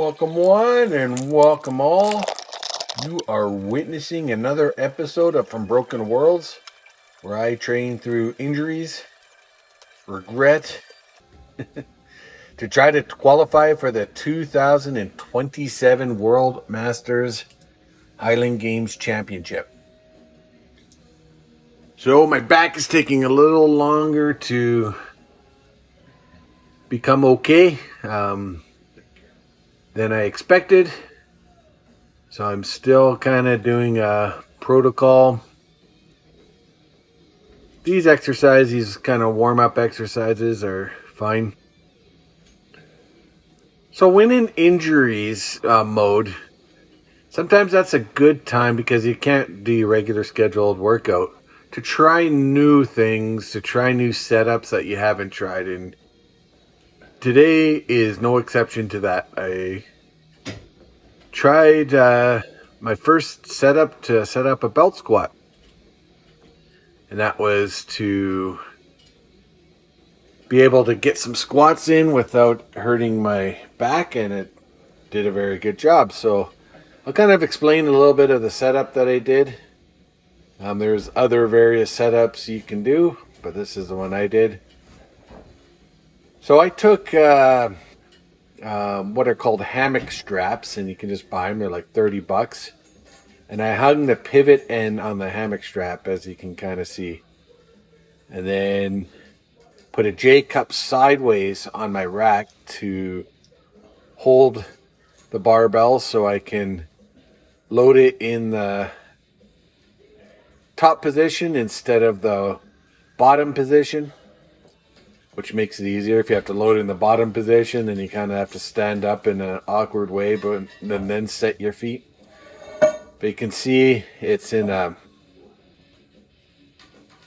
Welcome one and welcome all. You are witnessing another episode of From Broken Worlds, where I train through injuries, regret, to try to qualify for the 2027 World Masters Highland Games Championship. So my back is taking a little longer to become okay than I expected. So I'm still kind of doing a protocol. These exercises, these kind of warm-up exercises are fine. So when in injuries mode, sometimes that's a good time because you can't do your regular scheduled workout to try new things, to try new setups that you haven't tried. And today is no exception to that. I tried my first setup to set up a belt squat. And that was to be able to get some squats in without hurting my back, and it did a very good job. So I'll kind of explain a little bit of the setup that I did. There's other various setups you can do, but this is the one I did. So I took what are called hammock straps, and you can just buy them. They're like $30. And I hung the pivot end on the hammock strap, as you can kind of see. And then put a J-cup sideways on my rack to hold the barbell so I can load it in the top position instead of the bottom position, which makes it easier. If you have to load it in the bottom position, then you kind of have to stand up in an awkward way, but then set your feet. But you can see it's in a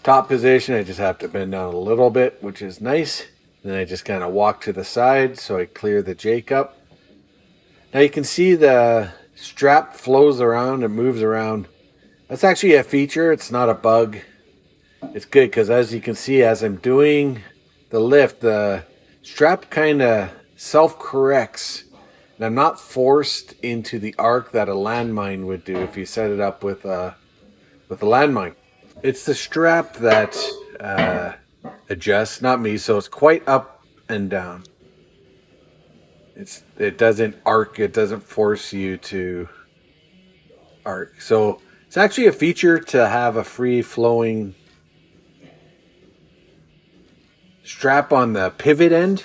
top position. I just have to bend down a little bit, which is nice. Then I just kind of walk to the side so I clear the J-cup. Now you can see the strap flows around and moves around. That's actually a feature. It's not a bug. It's good because, as you can see, as I'm doing the lift, the strap kind of self-corrects. And I'm not forced into the arc that a landmine would do if you set it up with a landmine. It's the strap that adjusts, not me, so it's quite up and down. It doesn't arc, it doesn't force you to arc. So it's actually a feature to have a free-flowing strap on the pivot end.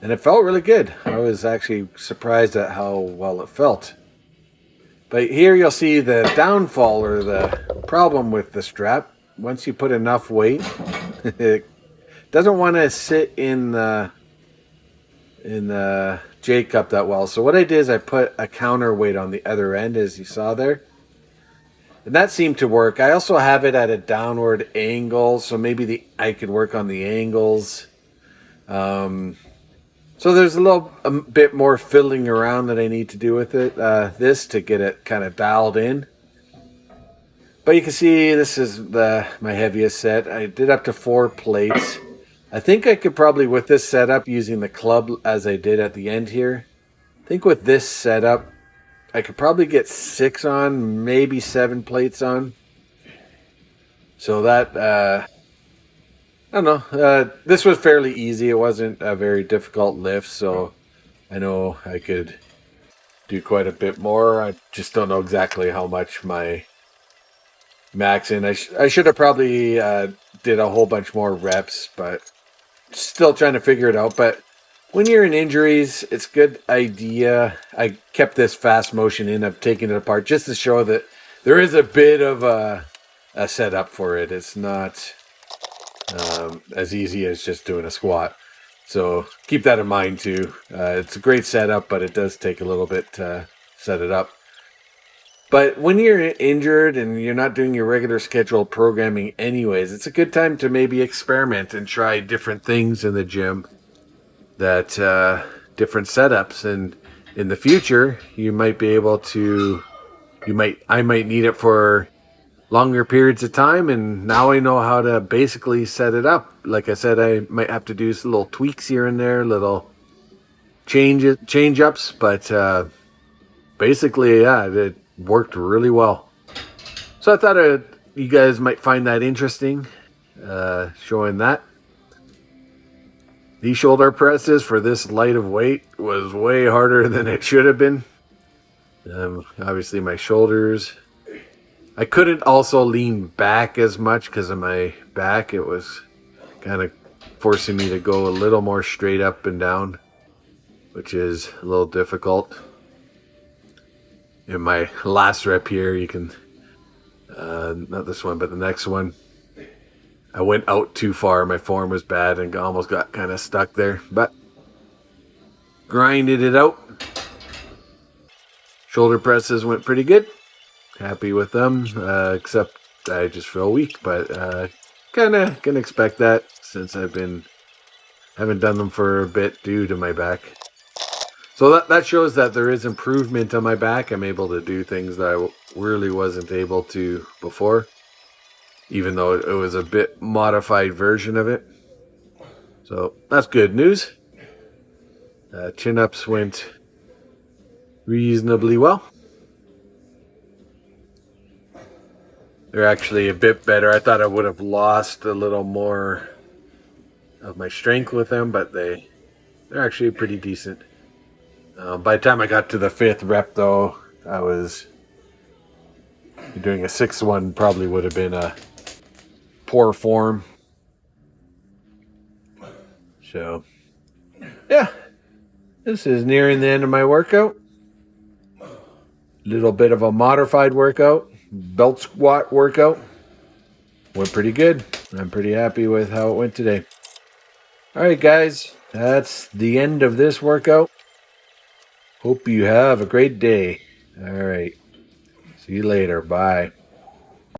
And it felt really good. I was actually surprised at how well it felt. But here you'll see the downfall, or the problem with the strap. Once you put enough weight, it doesn't want to sit in the J-cup that well. So what I did is I put a counterweight on the other end, as you saw there. And that seemed to work. I also have it at a downward angle, so maybe I could work on the angles. So there's a bit more fiddling around that I need to do with it, this to get it kind of dialed in. But you can see this is my heaviest set. I did up to 4 plates. I think I could probably, with this setup, using the club as I did at the end here, I think with this setup, I could probably get 6 on, maybe 7 plates on. So that, I don't know. This was fairly easy. It wasn't a very difficult lift, so I know I could do quite a bit more. I just don't know exactly how much my max in. I should have probably did a whole bunch more reps, but still trying to figure it out. But when you're in injuries, it's a good idea. I kept this fast motion in of taking it apart just to show that there is a bit of a setup for it. It's not as easy as just doing a squat. So keep that in mind too. It's a great setup, but it does take a little bit to set it up. But when you're injured and you're not doing your regular scheduled programming anyways, it's a good time to maybe experiment and try different things in the gym, that different setups. And in the future, you might be able to, I might need it for longer periods of time, and now I know how to basically set it up. Like I said, I might have to do some little tweaks here and there, little change ups, but basically, yeah, it worked really well. So I thought you guys might find that interesting, showing that. These shoulder presses for this light of weight was way harder than it should have been. Obviously, my shoulders. I couldn't also lean back as much because of my back. It was kind of forcing me to go a little more straight up and down, which is a little difficult. In my last rep here, you can, not this one, but the next one, I went out too far. My form was bad and almost got kind of stuck there, but grinded it out. Shoulder presses went pretty good. Happy with them, except I just feel weak, but kind of can expect that since haven't done them for a bit due to my back. So that shows that there is improvement on my back. I'm able to do things that I really wasn't able to before, even though it was a bit modified version of it. So that's good news. Chin-ups went reasonably well. They're actually a bit better. I thought I would have lost a little more of my strength with them, but they're actually pretty decent. By the time I got to the 5th rep, though, I was doing a 6th one. Probably would have been a poor form. So, yeah, this is nearing the end of my workout. Little bit of a modified workout. Belt squat workout. Went pretty good. I'm pretty happy with how it went today. Alright guys, that's the end of this workout. Hope you have a great day. Alright, see you later. Bye.